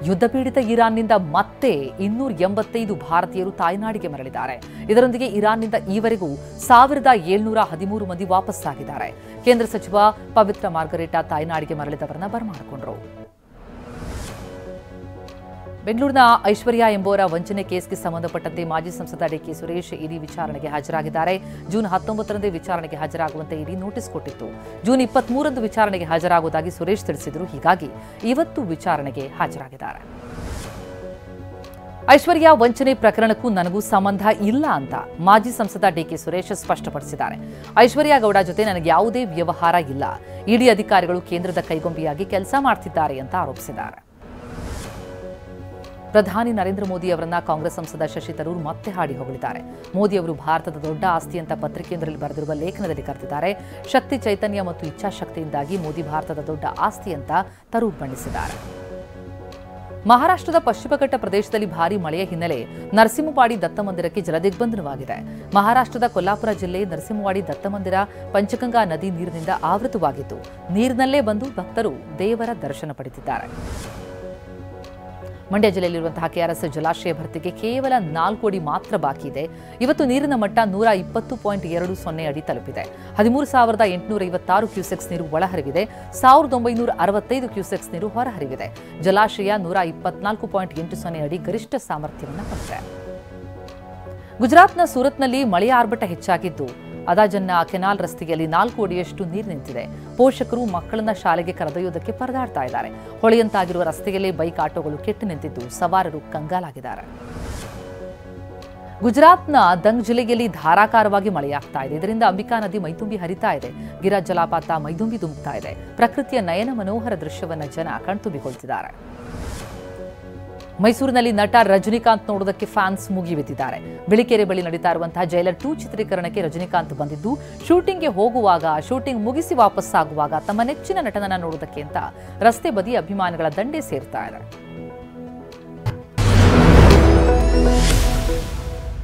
ಯುದ್ಧಪೀಡಿತ ಇರಾನ್ನಿಂದ ಮತ್ತೆ 285 ಭಾರತೀಯರು ತಾಯ್ನಾಡಿಗೆ ಮರಳಿದ್ದಾರೆ. ಇದರೊಂದಿಗೆ ಇರಾನ್ನಿಂದ ಈವರೆಗೂ 1713 ಮಂದಿ ವಾಪಸ್ಸಾಗಿದ್ದಾರೆ. ಕೇಂದ್ರ ಸಚಿವ ಪವಿತ್ರ ಮಾರ್ಗರೇಟಾ ತಾಯ್ನಾಡಿಗೆ ಮರಳಿದವರನ್ನ ಬರಮಾಡಿಕೊಂಡರು. ಬೆಂಗಳೂರಿನ ಐಶ್ವರ್ಯ ಎಂಬುವರ ವಂಚನೆ ಕೇಸ್ಗೆ ಸಂಬಂಧಪಟ್ಟಂತೆ ಮಾಜಿ ಸಂಸದ ಡಿಕೆ ಸುರೇಶ್ ಇಡಿ ವಿಚಾರಣೆಗೆ ಹಾಜರಾಗಿದ್ದಾರೆ. ಜೂನ್ 19ರಂದೇ ವಿಚಾರಣೆಗೆ ಹಾಜರಾಗುವಂತೆ ಇಡಿ ನೋಟಿಸ್ ಕೊಟ್ಟಿತ್ತು. ಜೂನ್ 23ರಂದು ವಿಚಾರಣೆಗೆ ಹಾಜರಾಗುವುದಾಗಿ ಸುರೇಶ್ ತಿಳಿಸಿದರು. ಹೀಗಾಗಿ ಇವತ್ತು ವಿಚಾರಣೆಗೆ ಹಾಜರಾಗಿದ್ದಾರೆ. ಐಶ್ವರ್ಯ ವಂಚನೆ ಪ್ರಕರಣಕ್ಕೂ ನನಗೂ ಸಂಬಂಧ ಇಲ್ಲ ಅಂತ ಮಾಜಿ ಸಂಸದ ಡಿಕೆ ಸುರೇಶ್ ಸ್ಪಷ್ಟಪಡಿಸಿದ್ದಾರೆ. ಐಶ್ವರ್ಯ ಗೌಡ ಜೊತೆ ನನಗೆ ಯಾವುದೇ ವ್ಯವಹಾರ ಇಲ್ಲ. ಇಡಿ ಅಧಿಕಾರಿಗಳು ಕೇಂದ್ರದ ಕೈಗೊಂಬೆಯಾಗಿ ಕೆಲಸ ಮಾಡ್ತಿದ್ದಾರೆ ಅಂತ ಆರೋಪಿಸಿದ್ದಾರೆ. ಪ್ರಧಾನಿ ನರೇಂದ್ರ ಮೋದಿ ಅವರನ್ನ ಕಾಂಗ್ರೆಸ್ ಸಂಸದ ಶಶಿ ತರೂರ್ ಮತ್ತೆ ಹಾಡಿ ಹೊಗಳಿದ್ದಾರೆ. ಮೋದಿ ಅವರು ಭಾರತದ ದೊಡ್ಡ ಆಸ್ತಿ ಅಂತ ಪತ್ರಿಕೆಯೊಂದರಲ್ಲಿ ಬರೆದಿರುವ ಲೇಖನದಲ್ಲಿ ಕರೆದಿದ್ದಾರೆ. ಶಕ್ತಿ, ಚೈತನ್ಯ ಮತ್ತು ಇಚ್ಛಾಶಕ್ತಿಯಿಂದಾಗಿ ಮೋದಿ ಭಾರತದ ದೊಡ್ಡ ಆಸ್ತಿ ಅಂತ ತರೂರ್ ಬಣ್ಣಿಸಿದ್ದಾರೆ. ಮಹಾರಾಷ್ಟ್ರದ ಪಶ್ಚಿಮಘಟ್ಟ ಪ್ರದೇಶದಲ್ಲಿ ಭಾರೀ ಮಳೆಯ ಹಿನ್ನೆಲೆ ನರಸಿಂಹವಾಡಿ ದತ್ತಮಂದಿರಕ್ಕೆ ಜಲದಿಗ್ಬಂಧನವಾಗಿದೆ. ಮಹಾರಾಷ್ಟ್ರದ ಕೊಲ್ಲಾಪುರ ಜಿಲ್ಲೆ ನರಸಿಂಹವಾಡಿ ದತ್ತಮಂದಿರ ಪಂಚಗಂಗಾ ನದಿ ನೀರಿನಿಂದ ಆವೃತವಾಗಿದ್ದು ನೀರಿನಲ್ಲೇ ಬಂದು ಭಕ್ತರು ದೇವರ ದರ್ಶನ ಪಡೆದಿದ್ದಾರೆ. ಮಂಡ್ಯ ಜಿಲ್ಲೆಯಲ್ಲಿರುವಂತಹ ಕೆಆರ್ಎಸ್ ಜಲಾಶಯ ಭರ್ತಿಗೆ ಕೇವಲ 4 ಅಡಿ ಮಾತ್ರ ಬಾಕಿ ಇದೆ. ಇವತ್ತು ನೀರಿನ ಮಟ್ಟ 120.20 ಅಡಿ ತಲುಪಿದೆ. 13,856 ಕ್ಯೂಸೆಕ್ಸ್ ನೀರು ಒಳಹರಿವಿದೆ. 1,965 ಕ್ಯೂಸೆಕ್ಸ್ ನೀರು ಹೊರಹರಿವಿದೆ. ಜಲಾಶಯ 124.80 ಅಡಿ ಗರಿಷ್ಠ ಸಾಮರ್ಥ್ಯವನ್ನು ಹೊಂದಿದೆ. ಗುಜರಾತ್ನ ಸೂರತ್ನಲ್ಲಿ ಮಳೆಯ ಆರ್ಭಟ ಹೆಚ್ಚಾಗಿದ್ದು ಅದಾಜನ್ನ ಕೆನಾಲ್ ರಸ್ತೆಯಲ್ಲಿ 4 ಅಡಿಯಷ್ಟು ನೀರು ನಿಂತಿದೆ. ಪೋಷಕರು ಮಕ್ಕಳನ್ನ ಶಾಲೆಗೆ ಕರೆದೊಯ್ಯೋದಕ್ಕೆ ಪರದಾಡ್ತಾ ಇದ್ದಾರೆ. ಹೊಳೆಯಂತಾಗಿರುವ ರಸ್ತೆಯಲ್ಲೇ ಬೈಕ್ ಆಟೋಗಳು ಕೆಟ್ಟು ನಿಂತಿದ್ದು ಸವಾರರು ಕಂಗಾಲಾಗಿದ್ದಾರೆ. ಗುಜರಾತ್ನ ದಂಗ್ ಜಿಲ್ಲೆಯಲ್ಲಿ ಧಾರಾಕಾರವಾಗಿ ಮಳೆಯಾಗ್ತಾ ಇದೆ. ಇದರಿಂದ ಅಂಬಿಕಾ ನದಿ ಮೈದುಂಬಿ ಹರಿತಾ ಇದೆ. ಗಿರಾ ಜಲಪಾತ ಮೈದುಂಬಿ ಧುಮುಕ್ತಾ ಇದೆ. ಪ್ರಕೃತಿಯ ನಯನ ಮನೋಹರ ದೃಶ್ಯವನ್ನ ಜನ ಕಣ್ತುಂಬಿಕೊಳ್ತಿದ್ದಾರೆ. ಮೈಸೂರಿನಲ್ಲಿ ನಟ ರಜನಿಕಾಂತ್ ನೋಡೋದಕ್ಕೆ ಫ್ಯಾನ್ಸ್ ಮುಗಿಬಿದ್ದಿದ್ದಾರೆ. ಬಿಳಿಕೆರೆ ಬಳಿ ನಡೀತಾ ಇರುವಂತಹ ಜೈಲರ್ 2 ಚಿತ್ರೀಕರಣಕ್ಕೆ ರಜನಿಕಾಂತ್ ಬಂದಿದ್ದು ಶೂಟಿಂಗ್ಗೆ ಹೋಗುವಾಗ, ಶೂಟಿಂಗ್ ಮುಗಿಸಿ ವಾಪಸ್ಸಾಗುವಾಗ ತಮ್ಮ ನೆಚ್ಚಿನ ನಟನನ್ನ ನೋಡೋದಕ್ಕೆ ಅಂತ ರಸ್ತೆ ಬದಿ ಅಭಿಮಾನಿಗಳ ದಂಡೇ ಸೇರ್ತಾ ಇದೆ.